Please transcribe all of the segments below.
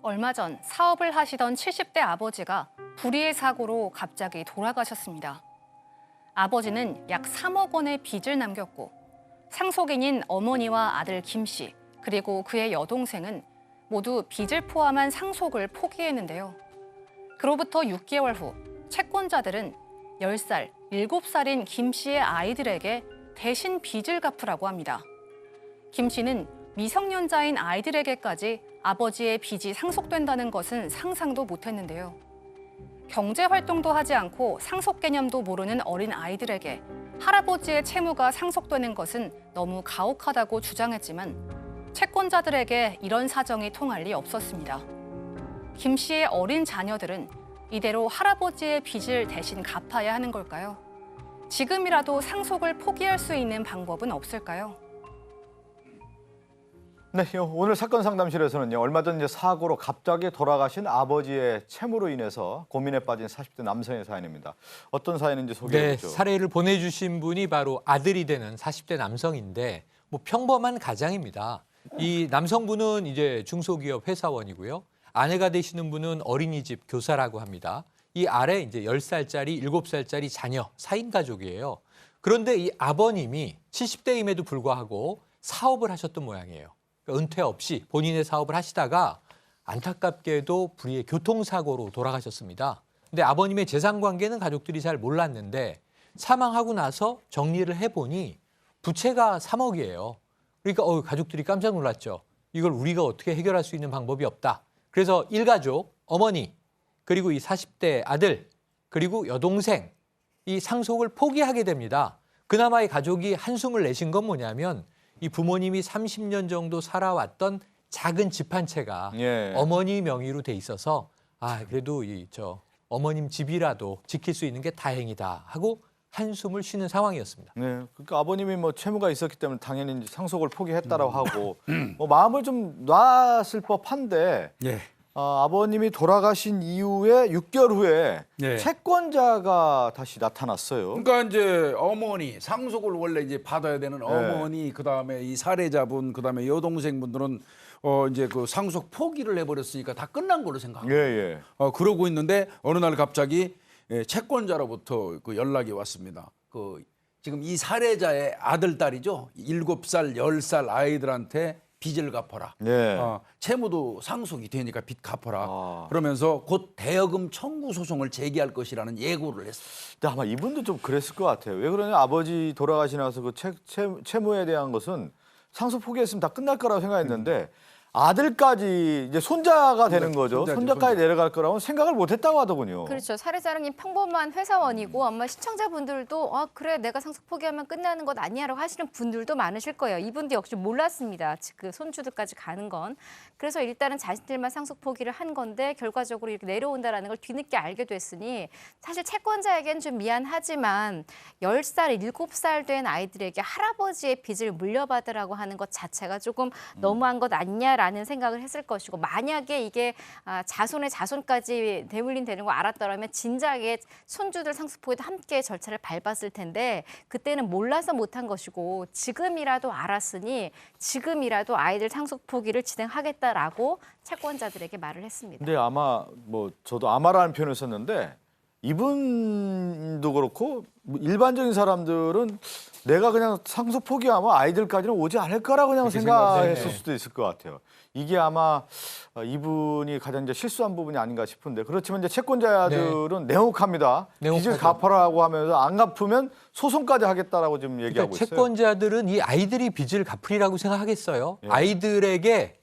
얼마 전 사업을 하시던 70대 아버지가 불의의 사고로 갑자기 돌아가셨습니다. 아버지는 약 3억 원의 빚을 남겼고 상속인인 어머니와 아들 김 씨, 그리고 그의 여동생은 모두 빚을 포함한 상속을 포기했는데요. 그로부터 6개월 후 채권자들은 10살, 7살인 김 씨의 아이들에게 대신 빚을 갚으라고 합니다. 김 씨는 미성년자인 아이들에게까지 아버지의 빚이 상속된다는 것은 상상도 못했는데요. 경제활동도 하지 않고 상속 개념도 모르는 어린 아이들에게 할아버지의 채무가 상속되는 것은 너무 가혹하다고 주장했지만 채권자들에게 이런 사정이 통할 리 없었습니다. 김 씨의 어린 자녀들은 이대로 할아버지의 빚을 대신 갚아야 하는 걸까요? 지금이라도 상속을 포기할 수 있는 방법은 없을까요? 네, 오늘 사건 상담실에서는요. 얼마 전 사고로 갑자기 돌아가신 아버지의 채무로 인해서 고민에 빠진 40대 남성의 사연입니다. 어떤 사연인지 소개해보죠. 네, 사례를 보내주신 분이 바로 아들이 되는 40대 남성인데 뭐 평범한 가장입니다. 이 남성분은 이제 중소기업 회사원이고요. 아내가 되시는 분은 어린이집 교사라고 합니다. 이 아래 이제 10살짜리, 7살짜리 자녀, 4인 가족이에요. 그런데 이 아버님이 70대임에도 불구하고 사업을 하셨던 모양이에요. 은퇴 없이 본인의 사업을 하시다가 안타깝게도 불의의 교통사고로 돌아가셨습니다. 근데 아버님의 재산 관계는 가족들이 잘 몰랐는데 사망하고 나서 정리를 해보니 부채가 3억이에요. 그러니까 가족들이 깜짝 놀랐죠. 이걸 우리가 어떻게 해결할 수 있는 방법이 없다. 그래서 일가족, 어머니, 그리고 이 40대 아들, 그리고 여동생, 이 상속을 포기하게 됩니다. 그나마 이 가족이 한숨을 내신 건 뭐냐면 이 부모님이 30년 정도 살아왔던 작은 집 한 채가 어머니 명의로 돼 있어서 그래도 어머님 집이라도 지킬 수 있는 게 다행이다 하고 한숨을 쉬는 상황이었습니다. 네, 그러니까 아버님이 뭐 채무가 있었기 때문에 당연히 상속을 포기했다라고 하고 뭐 마음을 좀 놨을 법한데 아버님이 돌아가신 이후에 6개월 후에 채권자가 다시 나타났어요. 그러니까 이제 어머니 상속을 원래 이제 받아야 되는 어머니, 그다음에 이 사례자분, 그다음에 여동생분들은 이제 그 상속 포기를 해버렸으니까 다 끝난 걸로 생각합니다. 그러고 있는데 어느 날 갑자기 채권자로부터 그 연락이 왔습니다. 지금 이 사례자의 아들, 딸이죠. 7살, 10살 아이들한테 빚을 갚아라. 채무도 상속이 되니까 빚 갚아라. 그러면서 곧 대여금 청구 소송을 제기할 것이라는 예고를 했어요. 근데 아마 이분도 좀 그랬을 것 같아요. 왜 그러냐, 아버지 돌아가시고 나서 그 채무에 대한 것은 상속 포기했으면 다 끝날 거라고 생각했는데 아들까지 이제 손자가 되는 거죠. 손자까지 내려갈 거라고는 생각을 못했다고 하더군요. 그렇죠. 사례자랑님 평범한 회사원이고 아마 시청자분들도 그래 내가 상속 포기하면 끝나는 것 아니야라고 하시는 분들도 많으실 거예요. 이분도 역시 몰랐습니다. 그 손주들까지 가는 건. 그래서 일단은 자신들만 상속 포기를 한 건데 결과적으로 이렇게 내려온다라는 걸 뒤늦게 알게 됐으니 사실 채권자에겐 좀 미안하지만 10살, 7살 된 아이들에게 할아버지의 빚을 물려받으라고 하는 것 자체가 조금 너무한 것 아니냐라는 생각을 했을 것이고, 만약에 이게 자손의 자손까지 대물림 되는 거 알았더라면 진작에 손주들 상속포기도 함께 절차를 밟았을 텐데 그때는 몰라서 못한 것이고 지금이라도 알았으니 지금이라도 아이들 상속포기를 진행하겠다라고 채권자들에게 말을 했습니다. 근데 아마 저도 아마라는 표현을 썼는데 이분도 그렇고 일반적인 사람들은 내가 그냥 상속 포기하면 아이들까지는 오지 않을 거라고 그냥 생각했을 수도 있을 것 같아요. 이게 아마 이분이 가장 이제 실수한 부분이 아닌가 싶은데, 그렇지만 이제 채권자들은 냉혹합니다. 빚을 갚아라고 하면서 안 갚으면 소송까지 하겠다라고 지금 얘기하고 있어요. 채권자들은 이 아이들이 빚을 갚으리라고 생각하겠어요. 아이들에게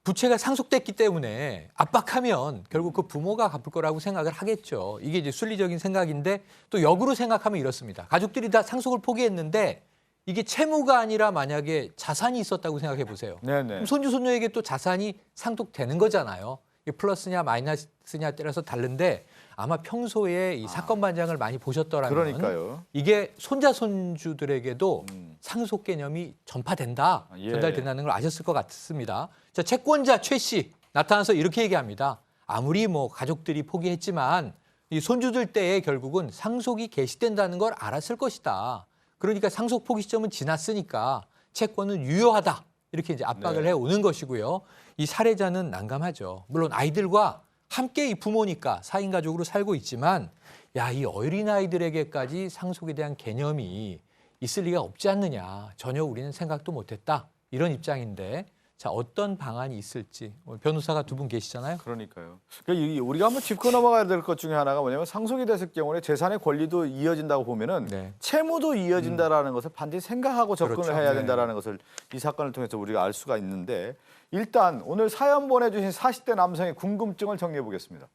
부채가 상속됐기 때문에 압박하면 결국 그 부모가 갚을 거라고 생각을 하겠죠. 이게 이제 순리적인 생각인데 또 역으로 생각하면 이렇습니다. 가족들이 다 상속을 포기했는데 이게 채무가 아니라 만약에 자산이 있었다고 생각해 보세요. 그럼 손주 손녀에게 또 자산이 상속되는 거잖아요. 이게 플러스냐 마이너스냐 따라서 다른데 아마 평소에 이 사건 반장을 많이 보셨더라면 이게 손자 손주들에게도 상속 개념이 전파된다, 전달된다는 걸 아셨을 것 같습니다. 자, 채권자 최 씨 나타나서 이렇게 얘기합니다. 아무리 가족들이 포기했지만 이 손주들 때에 결국은 상속이 개시된다는 걸 알았을 것이다. 그러니까 상속 포기 시점은 지났으니까 채권은 유효하다. 이렇게 이제 압박을 네. 해오는 것이고요. 이 살해자는 난감하죠. 물론 아이들과 함께 이 부모니까 4인 가족으로 살고 있지만 야, 이 어린아이들에게까지 상속에 대한 개념이 있을 리가 없지 않느냐. 전혀 우리는 생각도 못했다. 이런 입장인데 자, 어떤 방안이 있을지 오늘 변호사가 두 분 계시잖아요. 그러니까요. 그러니까 우리가 한번 짚고 넘어가야 될 것 중에 하나가 뭐냐면 상속이 됐을 경우에 재산의 권리도 이어진다고 보면은 네. 채무도 이어진다라는 것을 반드시 생각하고 접근을 그렇죠. 해야 네. 된다라는 것을 이 사건을 통해서 우리가 알 수가 있는데 일단 오늘 사연 보내주신 40대 남성의 궁금증을 정리해 보겠습니다.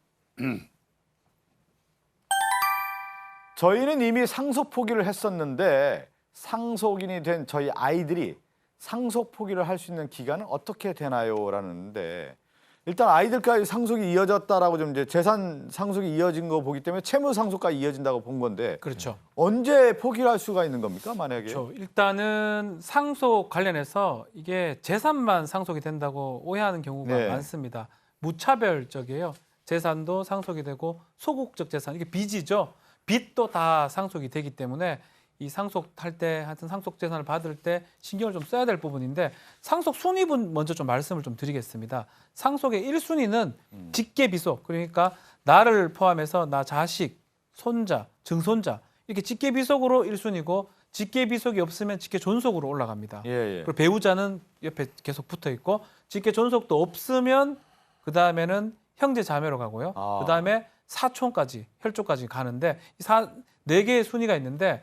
저희는 이미 상속 포기를 했었는데 상속인이 된 저희 아이들이 상속 포기를 할 수 있는 기간은 어떻게 되나요? 라는데 일단 아이들까지 상속이 이어졌다라고 좀 이제 재산 상속이 이어진 거 보기 때문에 채무 상속까지 이어진다고 본 건데 그렇죠. 언제 포기를 할 수가 있는 겁니까? 만약에 그렇죠. 일단은 상속 관련해서 이게 재산만 상속이 된다고 오해하는 경우가 네. 많습니다. 무차별적이에요. 재산도 상속이 되고 소극적 재산, 이게 빚이죠. 빚도 다 상속이 되기 때문에 이 상속할 때 하여튼 상속 재산을 받을 때 신경을 좀 써야 될 부분인데 상속 순위분 먼저 좀 말씀을 좀 드리겠습니다. 상속의 1순위는 직계 비속, 그러니까 나를 포함해서 나 자식, 손자, 증손자 이렇게 직계 비속으로 1순위고 직계 비속이 없으면 직계 존속으로 올라갑니다. 예, 예. 그리고 배우자는 옆에 계속 붙어 있고 직계 존속도 없으면 그 다음에는 형제 자매로 가고요. 아. 그 다음에 사촌까지 혈족까지 가는데 네 개의 순위가 있는데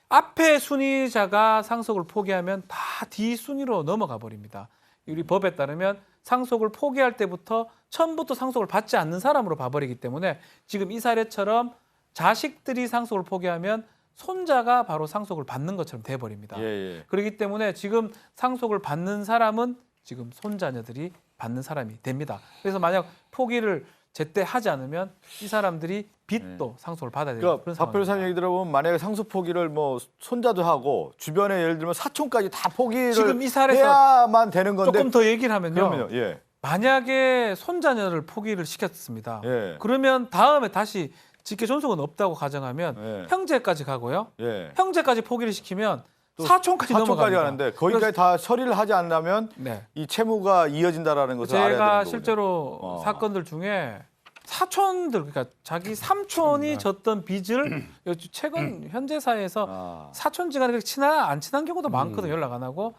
앞에 순위자가 상속을 포기하면 다 뒤 순위로 넘어가 버립니다. 우리 법에 따르면 상속을 포기할 때부터 처음부터 상속을 받지 않는 사람으로 봐버리기 때문에 지금 이 사례처럼 자식들이 상속을 포기하면 손자가 바로 상속을 받는 것처럼 돼버립니다. 예, 예. 그렇기 때문에 지금 상속을 받는 사람은 지금 손자녀들이 받는 사람이 됩니다. 그래서 만약 포기를 제때 하지 않으면 이 사람들이 빚도 상속을 받아야 되는 그러니까 그런 박 변호사님 상황입니다. 얘기 들어보면 만약에 상속 포기를 뭐 손자도 하고 주변에 예를 들면 사촌까지 다 포기를 지금 이 사례에서 해야만 되는 건데 조금 더 얘기를 하면요. 그러면요. 예. 만약에 손자녀를 포기를 시켰습니다. 예. 그러면 다음에 다시 직계 존속은 없다고 가정하면 예. 형제까지 가고요. 예. 형제까지 포기를 시키면 또 사촌까지 사촌까지 넘어갑니다. 가는데 거기까지 다 처리를 하지 않으면 네. 이 채무가 이어진다라는 것을 알아야 되는 제가 거군요. 실제로 사건들 중에 사촌들, 그러니까 자기 삼촌이 졌던 빚을 최근 현재 사회에서 아. 사촌지간에 그렇게 안 친한 경우도 많거든요. 연락 안 하고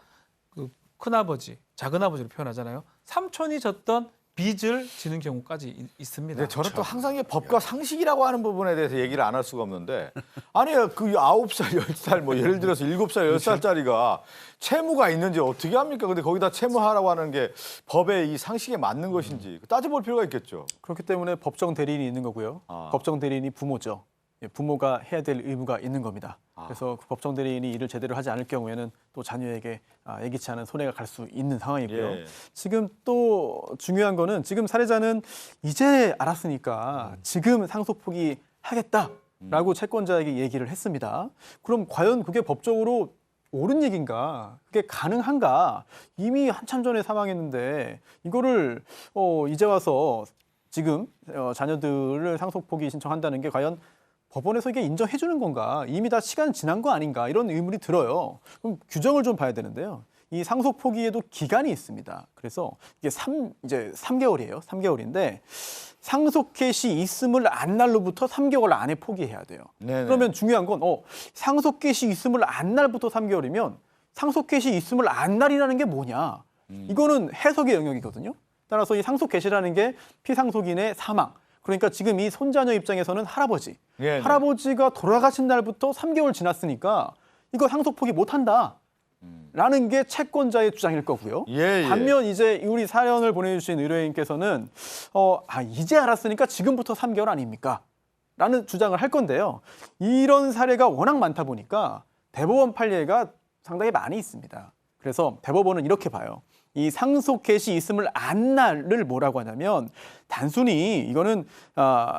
그 큰아버지, 작은아버지로 표현하잖아요. 삼촌이 졌던 빚을 지는 경우까지 있습니다. 네, 저는 또 항상 이 법과 상식이라고 하는 부분에 대해서 얘기를 안 할 수가 없는데 아니 그 9살, 10살 뭐 예를 들어서 7살, 10살짜리가 채무가 있는지 어떻게 합니까? 근데 거기다 채무하라고 하는 게 법의 이 상식에 맞는 것인지 따져볼 필요가 있겠죠. 그렇기 때문에 법정 대리인이 있는 거고요. 아. 법정 대리인이 부모죠. 예, 부모가 해야 될 의무가 있는 겁니다. 그래서 그 법정 대리인이 일을 제대로 하지 않을 경우에는 또 자녀에게 예기치 않은 손해가 갈 수 있는 상황이고요. 예. 지금 또 중요한 거는 지금 살해자는 이제 알았으니까 지금 상속 포기하겠다라고 채권자에게 얘기를 했습니다. 그럼 과연 그게 법적으로 옳은 얘기인가? 그게 가능한가? 이미 한참 전에 사망했는데 이거를 이제 와서 지금 자녀들을 상속 포기 신청한다는 게 과연 법원에서 이게 인정해 주는 건가? 이미 다 시간 지난 거 아닌가? 이런 의문이 들어요. 그럼 규정을 좀 봐야 되는데요. 이 상속 포기에도 기간이 있습니다. 그래서 이게 이제 3개월이에요. 3개월인데 상속 개시 있음을 안 날로부터 3개월 안에 포기해야 돼요. 네네. 그러면 중요한 건 상속 개시 있음을 안 날부터 3개월이면 상속 개시 있음을 안 날이라는 게 뭐냐? 이거는 해석의 영역이거든요. 따라서 이 상속 개시라는 게 피상속인의 사망. 그러니까 지금 이 손자녀 입장에서는 할아버지. 예, 네. 할아버지가 돌아가신 날부터 3개월 지났으니까 이거 상속 포기 못 한다. 라는 게 채권자의 주장일 거고요. 예, 예. 반면 이제 우리 사연을 보내주신 의뢰인께서는 이제 알았으니까 지금부터 3개월 아닙니까? 라는 주장을 할 건데요. 이런 사례가 워낙 많다 보니까 대법원 판례가 상당히 많이 있습니다. 그래서 대법원은 이렇게 봐요. 이 상속 개시 있음을 안 날을 뭐라고 하냐면 단순히 이거는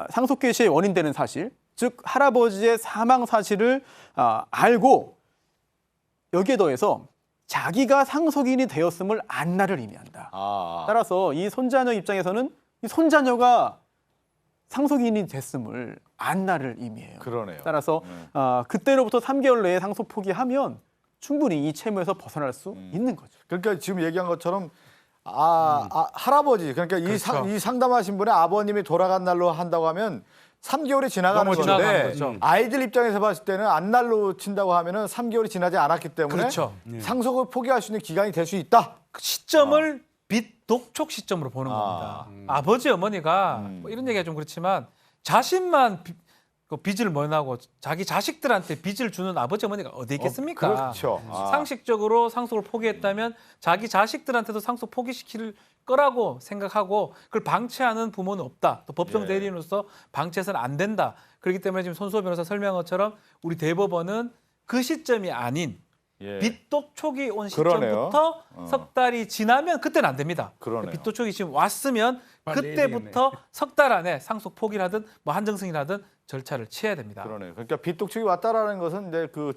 상속 개시의 원인되는 사실, 즉 할아버지의 사망 사실을 알고 여기에 더해서 자기가 상속인이 되었음을 안 날을 의미한다. 따라서 이 손자녀 입장에서는 이 손자녀가 상속인이 됐음을 안 날을 의미해요. 그러네요. 따라서 그때로부터 3개월 내에 상속 포기하면 충분히 이 채무에서 벗어날 수 있는 거죠. 그러니까 지금 얘기한 것처럼 할아버지 그러니까 그렇죠. 이 상담하신 분의 아버님이 돌아간 날로 한다고 하면 3개월이 지나가는 너무 지나가는 건데 거죠. 아이들 입장에서 봤을 때는 안날로 친다고 하면은 3개월이 지나지 않았기 때문에 그렇죠. 상속을 포기할 수 있는 기간이 될 수 있다. 그 시점을 빚 독촉 시점으로 보는 아. 겁니다. 아버지 어머니가 뭐 이런 얘기가 좀 그렇지만 자신만 그 빚을 면하고 자기 자식들한테 빚을 주는 아버지 어머니가 어디 있겠습니까? 그렇죠. 상식적으로 상속을 포기했다면 자기 자식들한테도 상속 포기시킬 거라고 생각하고 그걸 방치하는 부모는 없다. 또 법정 예. 대리인으로서 방치해서는 안 된다. 그렇기 때문에 지금 손수호 변호사 설명한 것처럼 우리 대법원은 그 시점이 아닌 예. 빚독촉이 온 그러네요. 시점부터 석 달이 지나면 그때는 안 됩니다. 그러네요. 빚독촉이 지금 왔으면 빨리 그때부터 석 달 안에 상속 포기를 하든 뭐 한정승이를 하든 절차를 취해야 됩니다. 그러네요. 그러니까 빚독촉이 왔다라는 것은 이제 그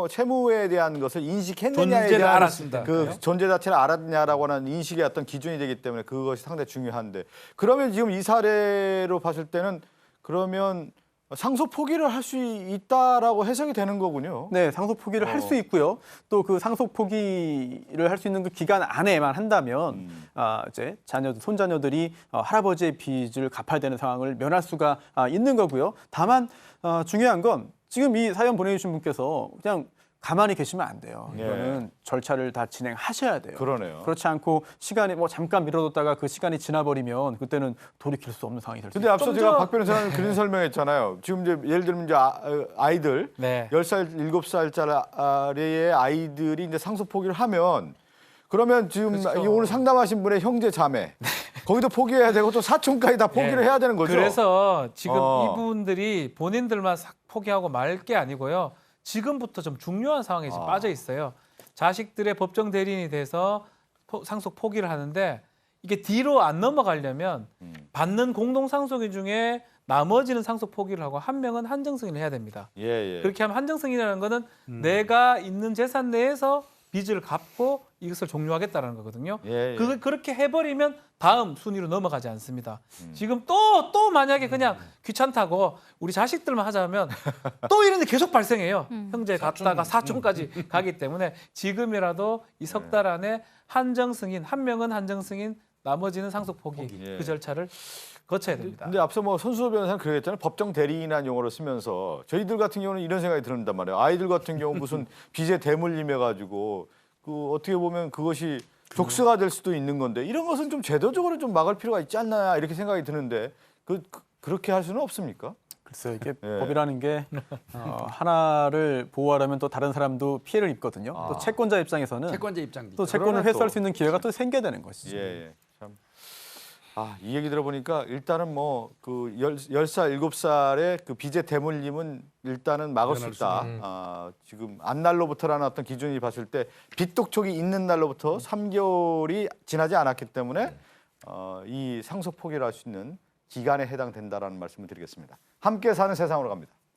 채무에 대한 것을 인식했느냐에 존재를 대한 알았습니다. 그 존재 자체를 알았냐라고 하는 인식의 어떤 기준이 되기 때문에 그것이 상당히 중요한데 그러면 지금 이 사례로 봤을 때는 그러면 상속 포기를 할 수 있다라고 해석이 되는 거군요. 네, 상속 포기를 할 수 있고요. 또 그 상속 포기를 할 수 있는 그 기간 안에만 한다면 이제 손자녀들이 할아버지의 빚을 갚아야 되는 상황을 면할 수가 있는 거고요. 다만 중요한 건 지금 이 사연 보내주신 분께서 그냥 가만히 계시면 안 돼요. 예. 이거는 절차를 다 진행하셔야 돼요. 그러네요. 그렇지 않고 시간이 뭐 잠깐 미뤄뒀다가 그 시간이 지나버리면 그때는 돌이킬 수 없는 상황이 될 수 근데 있어요. 앞서 제가 박 변호사는 그런 설명했잖아요. 지금 이제 예를 들면 이제 아이들 네. 10살, 7살짜리의 아이들이 이제 상속 포기를 하면 그러면 지금 그렇죠. 이 오늘 상담하신 분의 형제 자매 거기도 포기해야 되고 또 사촌까지 다 포기를 네. 해야 되는 거죠. 그래서 지금 어. 이분들이 본인들만 포기하고 말 게 아니고요. 지금부터 좀 중요한 상황에 지금 빠져 있어요. 자식들의 법정 대리인이 돼서 상속 포기를 하는데 이게 뒤로 안 넘어가려면 받는 공동 상속인 중에 나머지는 상속 포기를 하고 한 명은 한정 승인을 해야 됩니다. 예, 예. 그렇게 하면 한정 승인이라는 거는 내가 있는 재산 내에서 빚을 갚고 이것을 종료하겠다라는 거거든요. 예, 예. 그렇게 해버리면 다음 순위로 넘어가지 않습니다. 지금 또 만약에 그냥 귀찮다고 우리 자식들만 하자면 또 이런 데 계속 발생해요. 형제 갔다가 사촌까지 가기 때문에 지금이라도 이 석 달 안에 한정 승인, 한 명은 한정 승인, 나머지는 상속 포기 예. 그 절차를 거쳐야 됩니다. 근데 앞서 뭐 손수호 변호사는 그랬잖아요. 법정 대리인이라는 용어를 쓰면서 저희들 같은 경우는 이런 생각이 든단 말이에요. 아이들 같은 경우 무슨 빚에 대물림해 가지고 그 어떻게 보면 그것이 족쇄가 될 수도 있는 건데 이런 것은 좀 제도적으로 좀 막을 필요가 있지 않나 이렇게 생각이 드는데 그렇게 할 수는 없습니까? 글쎄요, 이게 예. 법이라는 게 하나를 보호하려면 또 다른 사람도 피해를 입거든요. 또 채권자 입장에서는 채권자 입장도 또 있죠. 채권을 그러네, 회수할 또. 수 있는 기회가 또 생겨야 되는 것이죠. 예, 예. 참. 이 얘기 들어보니까 일단은 뭐 그 10살, 7살의 그 빚의 대물림은 일단은 막을 수 있다. 지금 안날로부터라는 어떤 기준이 봤을 때 빚독촉이 있는 날로부터 3개월이 지나지 않았기 때문에 이 상속 포기를 할 수 있는 기간에 해당된다라는 말씀을 드리겠습니다. 함께 사는 세상으로 갑니다.